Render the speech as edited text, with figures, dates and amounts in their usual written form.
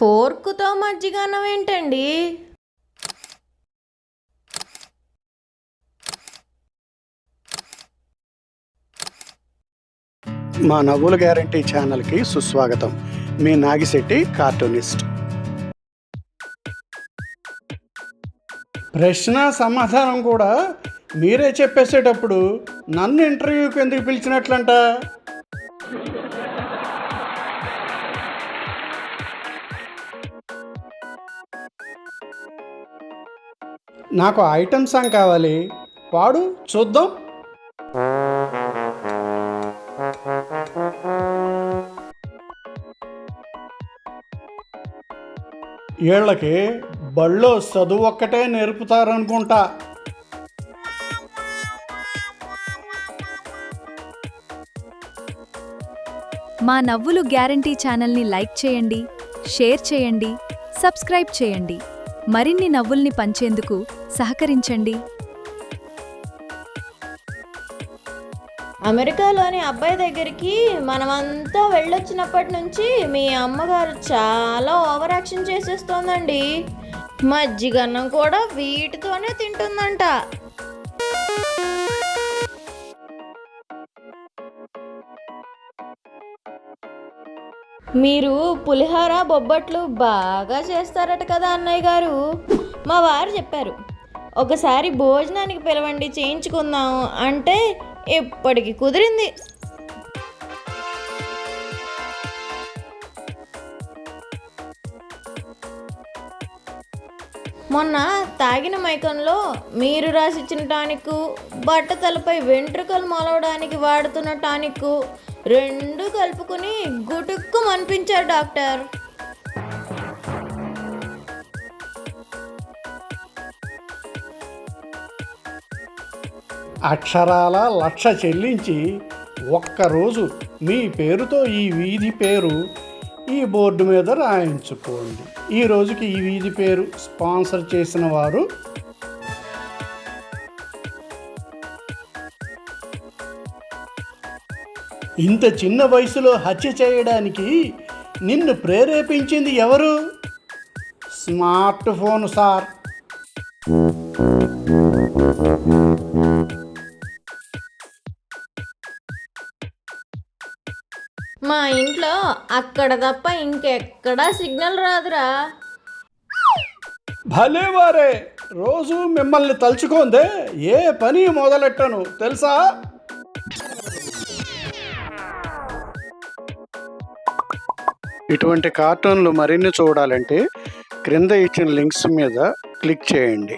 ఫోర్కుతో మజ్జిగన్నం ఏంటండి? మా నవ్వుల గ్యారంటీ ఛానల్కి సుస్వాగతం. మీ నాగిశెట్టి కార్టూనిస్ట్. ప్రశ్న సమాధానం కూడా మీరే చెప్పేసేటప్పుడు నన్ను ఇంటర్వ్యూకి ఎందుకు పిలిచినట్లంట? నాకు ఐటమ్ సాంగ్ కావాలి, పాడు చూద్దాం. వీళ్ళకి బళ్ళో చదువు ఒక్కటే నేర్పుతారనుకుంటా. మా నవ్వులు గ్యారంటీ ఛానల్ని లైక్ చేయండి, షేర్ చేయండి, సబ్స్క్రైబ్ చేయండి. మరిన్ని నవ్వుల్ని పంచేందుకు సహకరించండి. అమెరికాలోని అబ్బాయి దగ్గరికి మనమంతా వెళ్ళొచ్చినప్పటి నుంచి మీ అమ్మగారు చాలా ఓవర్ యాక్షన్ చేసేస్తోందండి. మజ్జిగన్నం కూడా వీటితోనే తింటుందంట. మీరు పులిహార బొబ్బట్లు బాగా చేస్తారట కదా అన్నయ్య గారు. మా వారు చెప్పారు, ఒకసారి భోజనానికి పిలవండి చేయించుకుందాం అంటే ఎప్పటికి కుదిరింది. మొన్న తాగిన మైకంలో మీరు రాసిచ్చిన టానిక్, బట్టతలపై వెంట్రుకలు మొలవడానికి వాడుతున్న టానిక్ రెండు కలుపుకుని గుటుక్కు మనిపించారు డాక్టర్. అక్షరాల 1,00,000 చెల్లించి ఒక్కరోజు మీ పేరుతో ఈ వీధి పేరు ఈ బోర్డు మీద రాయించుకోండి. ఈ రోజుకి ఈ వీధి పేరు స్పాన్సర్ చేసిన వారు ఇంత చిన్న వయసులో హత్య చేయడానికి నిన్ను ప్రేరేపించింది ఎవరు? Smart phone sir. మా ఇంట్లో అక్కడ తప్ప ఇంకెక్కడా సిగ్నల్ రాదురా. భలేవారే, రోజు మిమ్మల్ని తలుచుకోందే ఏ పని మొదలెట్టను తెలుసా? ఇటువంటి కార్టూన్లు మరిన్ని చూడాలంటే క్రింద ఇచ్చిన లింక్స్ మీద క్లిక్ చేయండి.